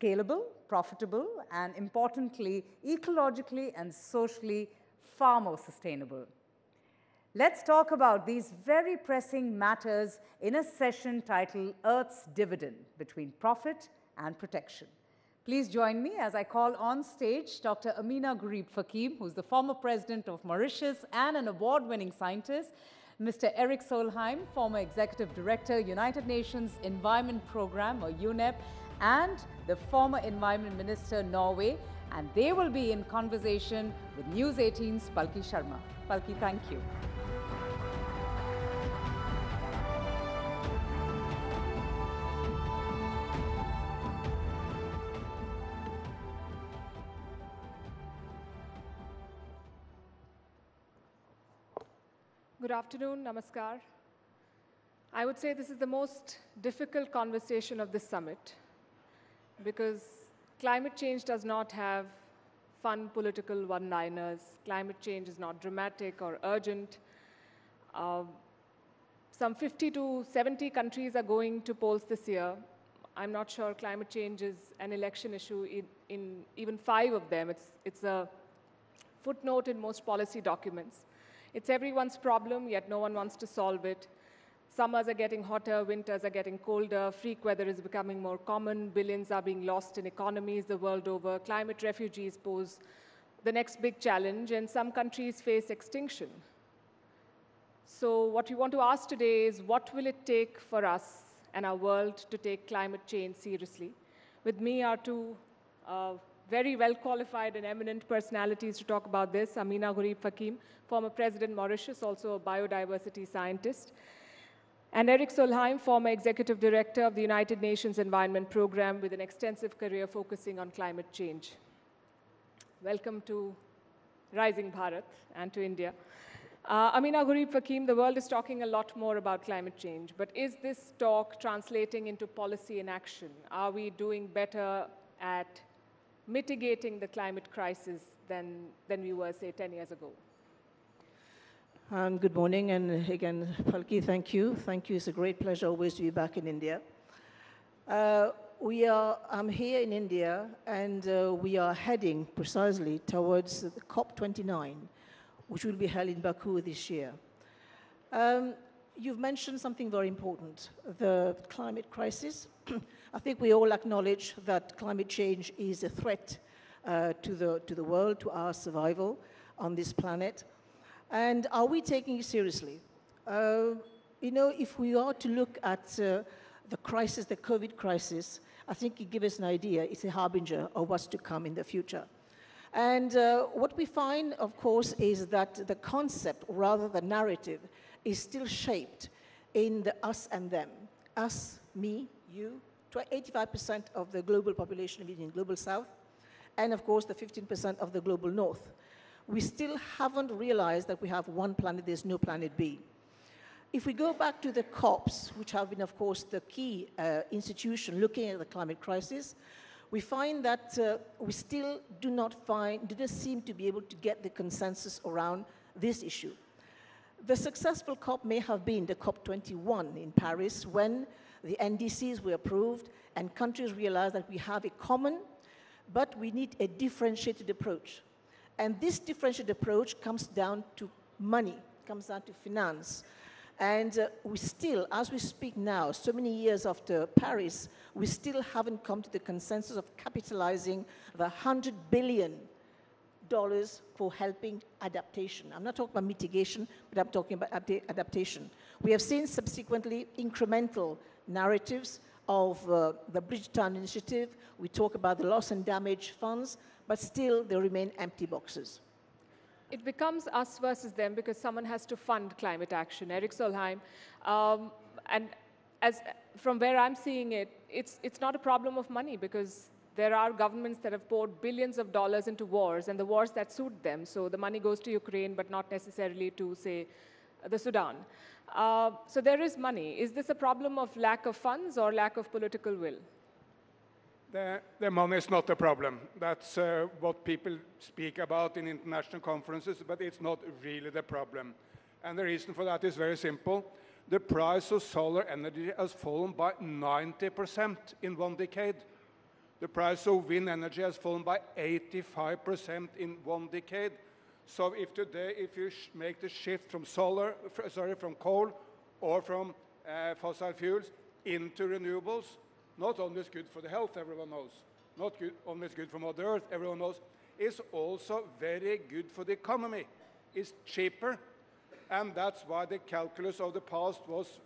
scalable, profitable, and importantly, ecologically and socially far more sustainable. Let's talk about these very pressing matters in a session titled Earth's Dividend Between Profit and Protection. Please join me as I call on stage Dr. Aminah Gurib-Fakim, who's the former president of Mauritius and an award-winning scientist, Mr. Erik Solheim, former executive director, United Nations Environment Programme, or UNEP, and the former Environment Minister, Norway, and they will be in conversation with News 18's Palki Sharma. Palki, thank you. Good afternoon, namaskar. I would say this is the most difficult conversation of this summit because climate change does not have fun political one-liners. Climate change is not dramatic or urgent. Some 50 to 70 countries are going to polls this year. I'm not sure climate change is an election issue in even 5 of them. It's a footnote in most policy documents. It's everyone's problem, yet no one wants to solve it. Summers are getting hotter, winters are getting colder, freak weather is becoming more common, billions are being lost in economies the world over, climate refugees pose the next big challenge, and some countries face extinction. So what we want to ask today is, what will it take for us and our world to take climate change seriously? With me are two very well-qualified and eminent personalities to talk about this. Aminah Gurib-Fakim, former President Mauritius, also a biodiversity scientist. And Erik Solheim, former Executive Director of the United Nations Environment Programme with an extensive career focusing on climate change. Welcome to Rising Bharat and to India. Aminah Gurib-Fakim, the world is talking a lot more about climate change, but is this talk translating into policy and action? Are we doing better at mitigating the climate crisis than we were, say, 10 years ago? Good morning, and again, Palki, thank you. Thank you. It's a great pleasure always to be back in India. I'm here in India, and we are heading precisely towards the COP29, which will be held in Baku this year. You've mentioned something very important, the climate crisis. I think we all acknowledge that climate change is a threat to the world, to our survival on this planet. And are we taking it seriously? If we are to look at the crisis, the COVID crisis, I think it gives us an idea. It's a harbinger of what's to come in the future. And what we find, of course, is that the concept, rather the narrative, is still shaped in the us and them. Us, me, you, 85% of the global population living in global south, and of course the 15% of the global north. We still haven't realized that we have one planet, there's no planet B. If we go back to the COPs, which have been, of course, the key institution looking at the climate crisis, we find that we still didn't seem to be able to get the consensus around this issue. The successful COP may have been the COP21 in Paris, when the NDCs were approved and countries realized that we have a common, but we need a differentiated approach. And this differentiated approach comes down to money, comes down to finance. And we still, as we speak now, so many years after Paris, we still haven't come to the consensus of capitalizing the $100 billion for helping adaptation. I'm not talking about mitigation, but I'm talking about adaptation. We have seen subsequently incremental narratives of the Bridgetown Initiative. We talk about the loss and damage funds, but still there remain empty boxes. It becomes us versus them because someone has to fund climate action. Erik Solheim, and from where I'm seeing it, it's not a problem of money because there are governments that have poured billions of dollars into wars and the wars that suit them. So the money goes to Ukraine, but not necessarily to, say, the Sudan. So there is money. Is this a problem of lack of funds or lack of political will? The money is not a problem. That's what people speak about in international conferences, but it's not really the problem. And the reason for that is very simple. The price of solar energy has fallen by 90% in 1 decade. The price of wind energy has fallen by 85% in 1 decade. So if today, if you make the shift from from coal or from fossil fuels into renewables, not only is good for the health, everyone knows, not only is good for Mother Earth, everyone knows, it's also very good for the economy. It's cheaper, and that's why the calculus of the past was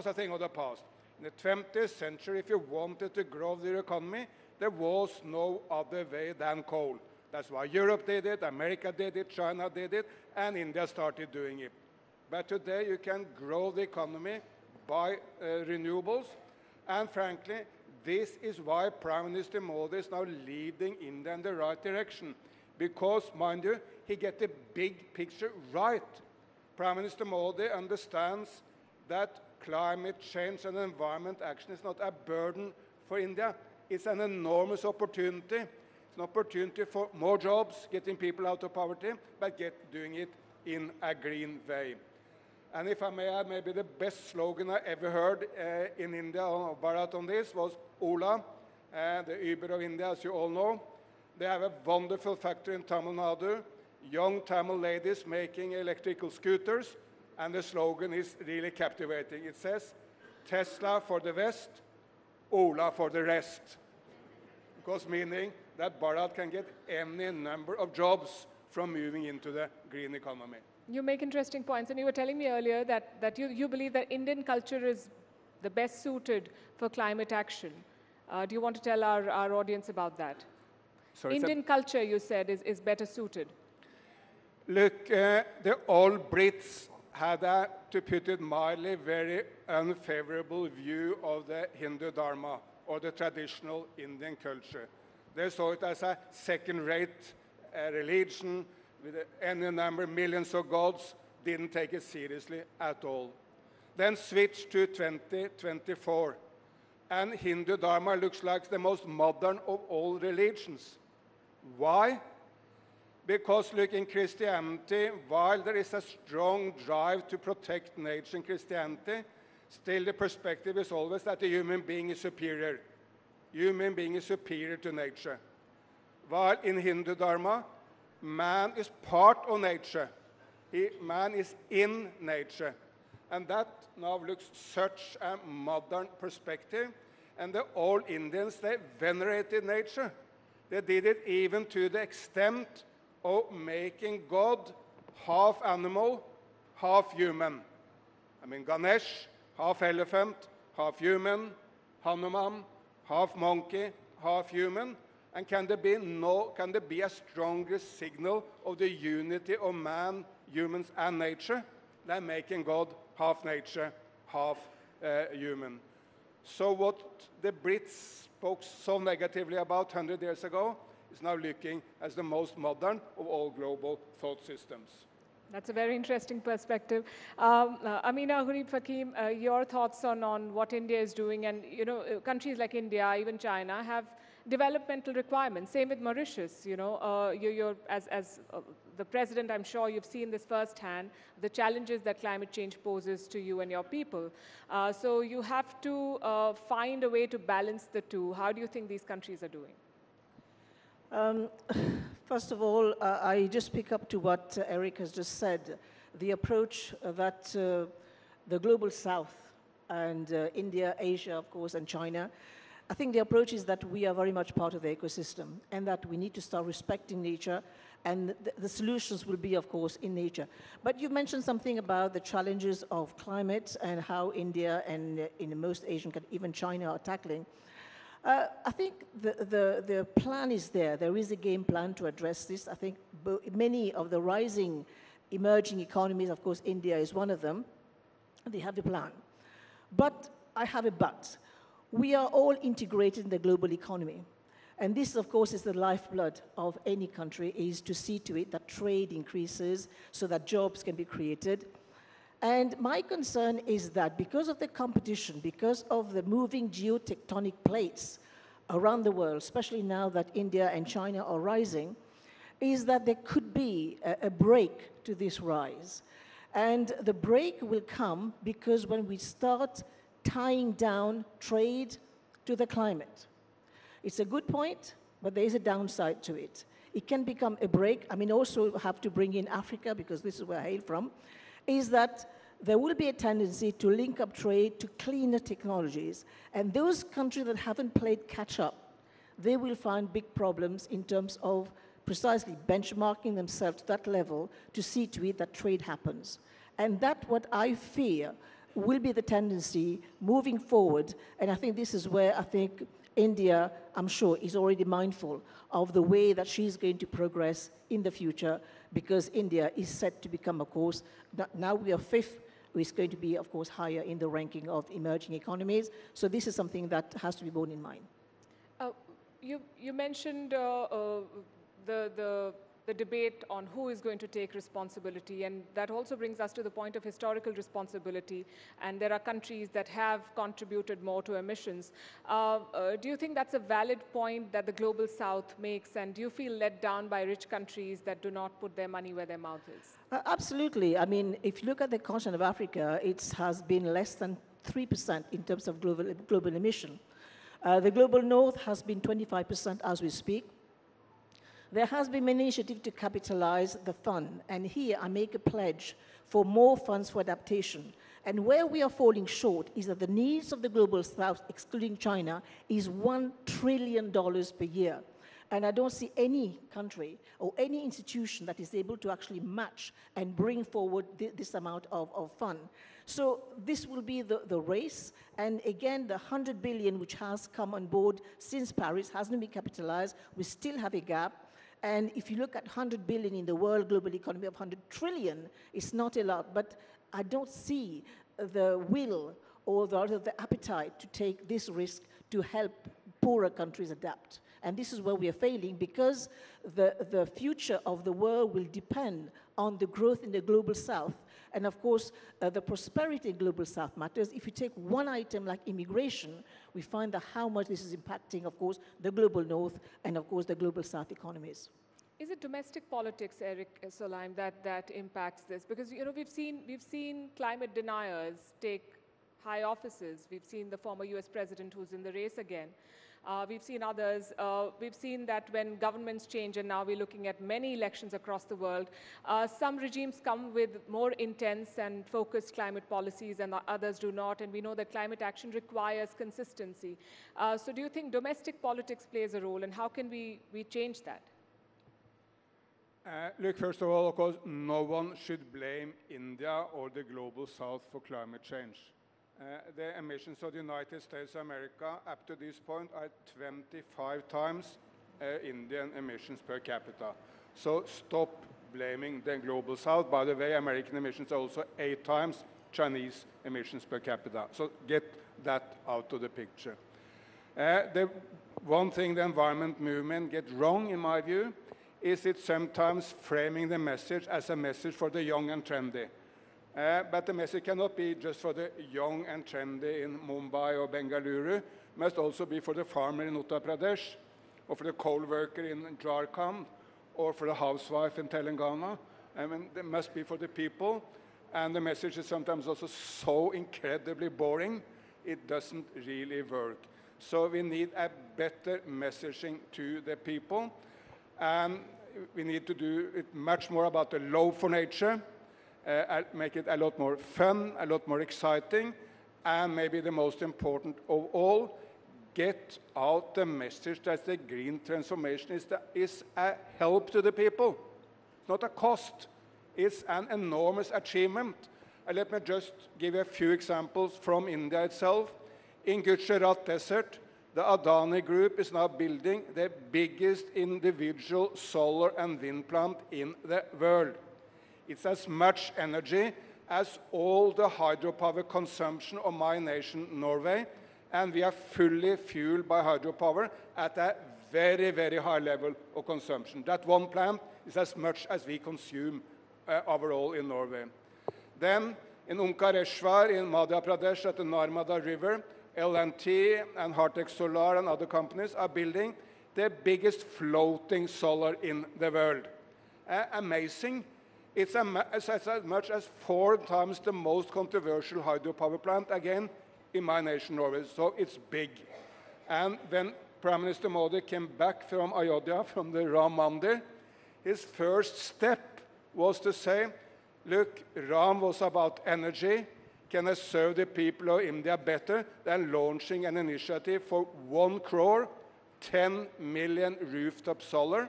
a thing of the past. In the 20th century, if you wanted to grow the economy, there was no other way than coal. That's why Europe did it, America did it, China did it, and India started doing it. But today you can grow the economy by renewables, and frankly, this is why Prime Minister Modi is now leading India in the right direction. Because, mind you, he gets the big picture right. Prime Minister Modi understands that climate change and environment action is not a burden for India. It's an enormous opportunity. It's an opportunity for more jobs, getting people out of poverty, but doing it in a green way. And if I may add, maybe the best slogan I ever heard in India, Bharat on this, was Ola, the Uber of India, as you all know. They have a wonderful factory in Tamil Nadu, young Tamil ladies making electrical scooters, and the slogan is really captivating. It says, Tesla for the West, Ola for the rest. Because meaning that Bharat can get any number of jobs from moving into the green economy. You make interesting points, and you were telling me earlier that you believe that Indian culture is the best suited for climate action. Do you want to tell our audience about that? Sorry, Indian culture, you said, is better suited. Look, the old Brits had a, to put it mildly, very unfavorable view of the Hindu Dharma, or the traditional Indian culture. They saw it as a second-rate religion, with any number, millions of gods, didn't take it seriously at all. Then switch to 2024, and Hindu Dharma looks like the most modern of all religions. Why? Because look, in Christianity, while there is a strong drive to protect nature in Christianity, still the perspective is always that the human being is superior. Human being is superior to nature. While in Hindu Dharma, man is part of nature. Man is in nature. And that now looks such a modern perspective. And the old Indians, they venerated nature. They did it even to the extent of making God half animal, half human. I mean, Ganesh, half elephant, half human, Hanuman, half monkey, half human. And can there be a stronger signal of the unity of man, humans, and nature than making God half nature, half human? So what the Brits spoke so negatively about 100 years ago is now looking as the most modern of all global thought systems. That's a very interesting perspective. Aminah, Gurib-Fakim, your thoughts on what India is doing, and countries like India, even China, have developmental requirements. Same with Mauritius. As the president, I'm sure you've seen this firsthand, the challenges that climate change poses to you and your people. So you have to find a way to balance the two. How do you think these countries are doing? First of all, I just pick up to what Erik has just said. The approach that the global south and India, Asia, of course, and China, I think the approach is that we are very much part of the ecosystem and that we need to start respecting nature, and the solutions will be, of course, in nature. But you mentioned something about the challenges of climate and how India and in most Asian countries, even China, are tackling. I think the plan is there. There is a game plan to address this. I think many of the rising emerging economies, of course, India is one of them, they have the plan. But I have a but. We are all integrated in the global economy. And this, of course, is the lifeblood of any country, is to see to it that trade increases so that jobs can be created. And my concern is that because of the competition, because of the moving geotectonic plates around the world, especially now that India and China are rising, is that there could be a break to this rise. And the break will come because when we start tying down trade to the climate. It's a good point, but there is a downside to it. It can become a break. I mean, also have to bring in Africa, because this is where I hail from, is that there will be a tendency to link up trade to cleaner technologies. And those countries that haven't played catch up, they will find big problems in terms of precisely benchmarking themselves to that level to see to it that trade happens. And that's what I fear will be the tendency moving forward. And I think this is where I think India, I'm sure, is already mindful of the way that she's going to progress in the future, because India is set to become, of course, now we are 5th, is going to be, of course, higher in the ranking of emerging economies. So this is something that has to be borne in mind. You mentioned the debate on who is going to take responsibility, and that also brings us to the point of historical responsibility, and there are countries that have contributed more to emissions. Do you think that's a valid point that the Global South makes, and do you feel let down by rich countries that do not put their money where their mouth is? Absolutely. I mean, if you look at the continent of Africa, it has been less than 3% in terms of global emission. The Global North has been 25% as we speak. There has been an initiative to capitalize the fund, and here I make a pledge for more funds for adaptation. And where we are falling short is that the needs of the Global South, excluding China, is $1 trillion per year. And I don't see any country or any institution that is able to actually match and bring forward this amount of fund. So this will be the race. And again, the 100 billion which has come on board since Paris hasn't been capitalized. We still have a gap. And if you look at 100 billion in the world global economy of 100 trillion, it's not a lot. But I don't see the will or the appetite to take this risk to help poorer countries adapt. And this is where we are failing, because the future of the world will depend on the growth in the Global South. And of course, the prosperity in Global South matters. If you take one item like immigration, we find that how much this is impacting, of course, the Global North and, of course, the Global South economies. Is it domestic politics, Erik, Solheim, that impacts this? Because we've seen climate deniers take high offices. We've seen the former US president who's in the race again. We've seen others. We've seen that when governments change, and now we're looking at many elections across the world, some regimes come with more intense and focused climate policies and others do not, and we know that climate action requires consistency. So do you think domestic politics plays a role, and how can we change that? Look, first of all, of course, no one should blame India or the Global South for climate change. The emissions of the United States of America up to this point are 25 times Indian emissions per capita. So stop blaming the Global South. By the way, American emissions are also 8 times Chinese emissions per capita. So get that out of the picture. The one thing the environment movement gets wrong, in my view, is it sometimes framing the message as a message for the young and trendy. But the message cannot be just for the young and trendy in Mumbai or Bengaluru. It must also be for the farmer in Uttar Pradesh, or for the coal worker in Jharkhand, or for the housewife in Telangana. I mean, it must be for the people. And the message is sometimes also so incredibly boring, it doesn't really work. So we need a better messaging to the people. And we need to do it much more about the love for nature, make it a lot more fun, a lot more exciting, and maybe the most important of all, get out the message that the green transformation is a help to the people. It's not a cost. It's an enormous achievement. Let me just give a few examples from India itself. In Gujarat Desert, the Adani Group is now building the biggest individual solar and wind plant in the world. It's as much energy as all the hydropower consumption of my nation, Norway, and we are fully fueled by hydropower at a very, very high level of consumption. That one plant is as much as we consume overall in Norway. Then, in Omkareshwar, in Madhya Pradesh, at the Narmada River, L&T and Hartek Solar and other companies are building the biggest floating solar in the world. Amazing. It's as much as 4 times the most controversial hydropower plant, again, in my nation, Norway. So it's big. And when Prime Minister Modi came back from Ayodhya, from the Ram Mandir, his first step was to say, look, Ram was about energy. Can I serve the people of India better than launching an initiative for 1 crore, 10 million rooftop solar?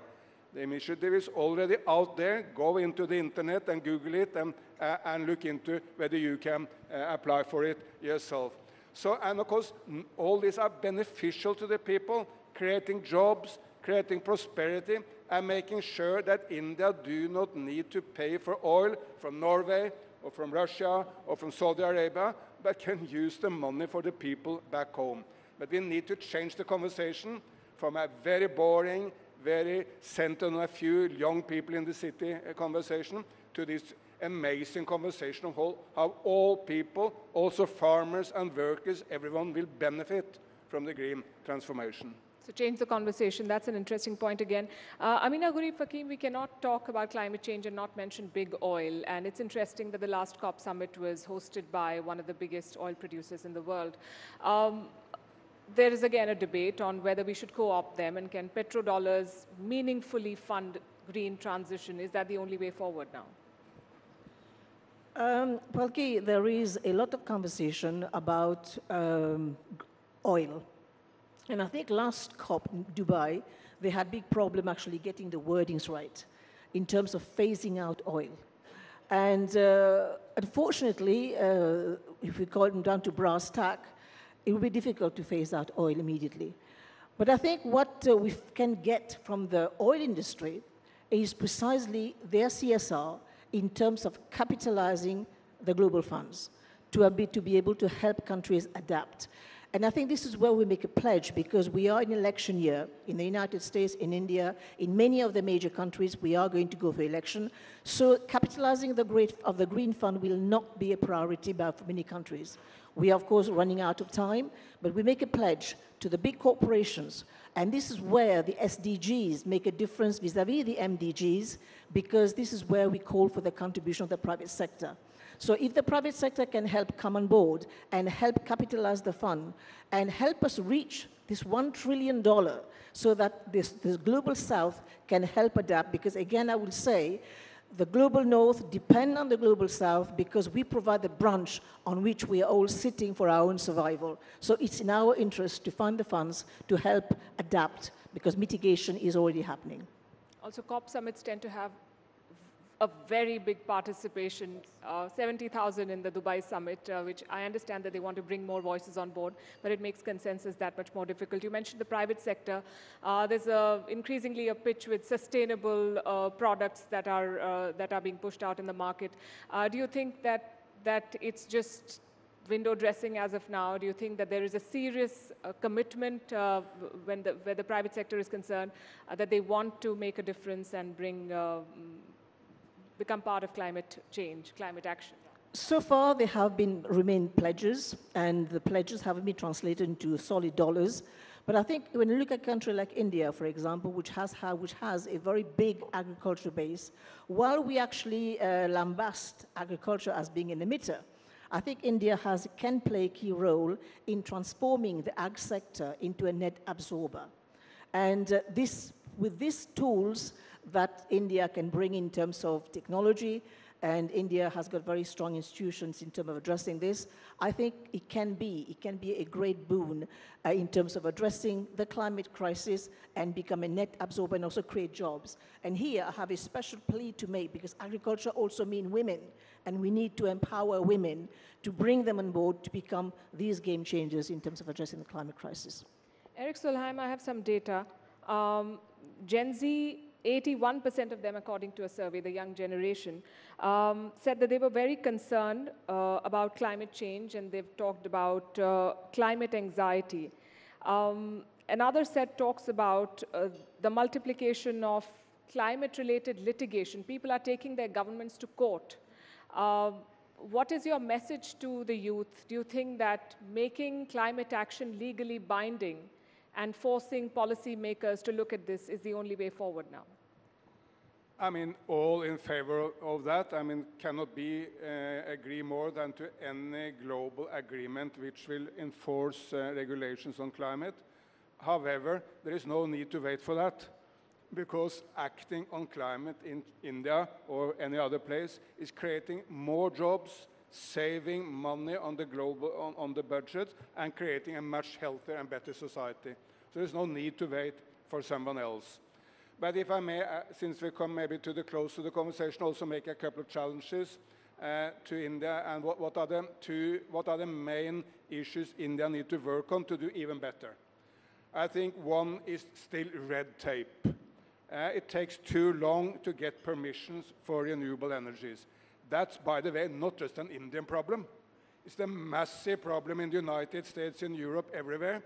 The initiative is already out there. Go into the internet and Google it and look into whether you can apply for it yourself. So, and of course, all these are beneficial to the people, creating jobs, creating prosperity, and making sure that India do not need to pay for oil from Norway or from Russia or from Saudi Arabia, but can use the money for the people back home. But we need to change the conversation from a very boring, very centered on a few young people in the city conversation to this amazing conversation of how all people, also farmers and workers, everyone will benefit from the green transformation. So change the conversation. That's an interesting point again. Aminah, Gurib-Fakim, we cannot talk about climate change and not mention big oil. And it's interesting that the last COP summit was hosted by one of the biggest oil producers in the world. There is again a debate on whether we should co-opt them and can petrodollars meaningfully fund green transition? Is that the only way forward now? Palki, there is a lot of conversation about oil. And I think last COP in Dubai, they had big problem actually getting the wordings right in terms of phasing out oil. And unfortunately, if we call them down to brass tack, it will be difficult to phase out oil immediately. But I think what we can get from the oil industry is precisely their CSR in terms of capitalizing the global funds to be able to help countries adapt. And I think this is where we make a pledge, because we are in election year in the United States, in India, in many of the major countries, we are going to go for election. So capitalizing the Green Fund will not be a priority for many countries. We are, of course, running out of time, but we make a pledge to the big corporations. And this is where the SDGs make a difference vis-à-vis the MDGs, because this is where we call for the contribution of the private sector. So if the private sector can help come on board and help capitalize the fund and help us reach this $1 trillion so that this global south can help adapt, because again, I will say, the global north depend on the global south because we provide the branch on which we are all sitting for our own survival. So it's in our interest to fund the funds to help adapt, because mitigation is already happening. Also, COP summits tend to have a very big participation, 70,000 in the Dubai summit, which I understand that they want to bring more voices on board, but it makes consensus that much more difficult. You mentioned the private sector. There's increasingly a pitch with sustainable products that are being pushed out in the market. Do you think that it's just window dressing as of now? Do you think that there is a serious commitment where the private sector is concerned, that they want to make a difference and become part of climate change, climate action? So far, there have remained pledges, and the pledges haven't been translated into solid dollars. But I think when you look at a country like India, for example, which has a very big agriculture base, while we actually lambast agriculture as being an emitter, I think India can play a key role in transforming the ag sector into a net absorber. And with these tools that India can bring in terms of technology, and India has got very strong institutions in terms of addressing this, I think it can be a great boon in terms of addressing the climate crisis and become a net absorber and also create jobs. And here I have a special plea to make, because agriculture also means women, and we need to empower women to bring them on board to become these game changers in terms of addressing the climate crisis. Erik, Solheim, I have some data. Gen Z, 81% of them, according to a survey, the young generation, said that they were very concerned about climate change, and they've talked about climate anxiety. Another set talks about the multiplication of climate-related litigation. People are taking their governments to court. What is your message to the youth? Do you think that making climate action legally binding and forcing policymakers to look at this is the only way forward now? I mean, all in favor of that. I mean, cannot agree more than to any global agreement which will enforce regulations on climate. However, there is no need to wait for that, because acting on climate in India or any other place is creating more jobs, saving money on the global on the budget, and creating a much healthier and better society. So there's no need to wait for someone else. But if I may, since we come maybe to the close of the conversation, also make a couple of challenges to India, and what are the main issues India need to work on to do even better. I think one is still red tape. It takes too long to get permissions for renewable energies. That's, by the way, not just an Indian problem. It's a massive problem in the United States, in Europe, everywhere.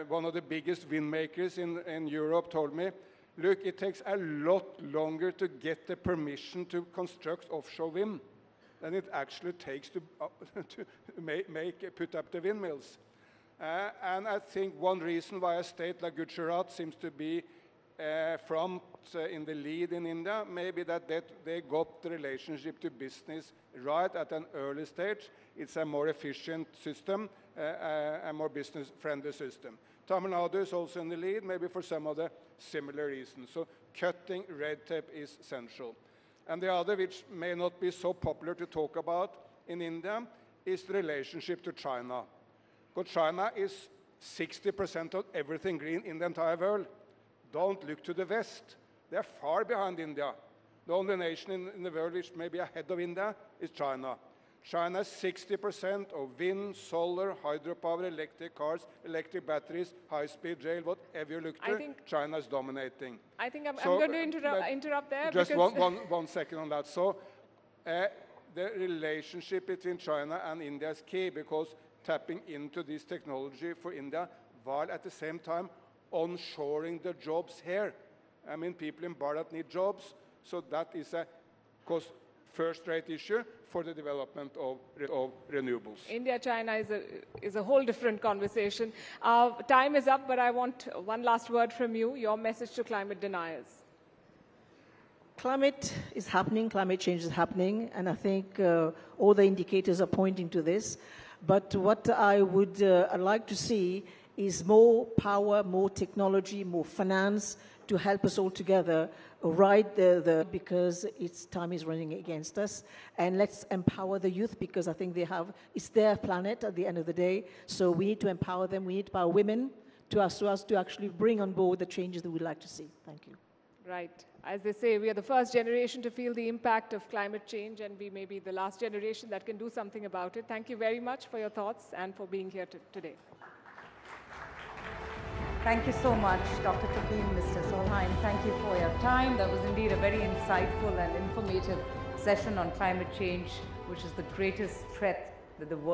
One of the biggest wind makers in Europe told me, look, it takes a lot longer to get the permission to construct offshore wind than it actually takes to put up the windmills. And I think one reason why a state like Gujarat seems to be front in the lead in India, maybe that they got the relationship to business right at an early stage. It's a more efficient system, a more business-friendly system. Tamil Nadu is also in the lead, maybe for some of the similar reasons. So cutting red tape is essential. And the other, which may not be so popular to talk about in India, is the relationship to China. Because China is 60% of everything green in the entire world. Don't look to the West. They're far behind India. The only nation in the world which may be ahead of India is China. China has 60% of wind, solar, hydropower, electric cars, electric batteries, high-speed rail, whatever you look to, China is dominating. I think I'm going to interrupt there. Just one second on that. So the relationship between China and India is key, because tapping into this technology for India, while at the same time onshoring the jobs here. I mean, people in Bharat need jobs, so that is a first-rate issue for the development of renewables. India-China is a whole different conversation. Time is up, but I want one last word from you, your message to climate deniers. Climate is happening, climate change is happening, and I think all the indicators are pointing to this. But what I would like to see is more power, more technology, more finance to help us all together ride because time is running against us. And let's empower the youth, because I think it's their planet at the end of the day. So we need to empower them. We need to empower women so as to actually bring on board the changes that we'd like to see. Thank you. Right. As they say, we are the first generation to feel the impact of climate change, and we may be the last generation that can do something about it. Thank you very much for your thoughts and for being here today. Thank you so much, Dr. Fakim, Mr. Solheim. Thank you for your time. That was indeed a very insightful and informative session on climate change, which is the greatest threat that the world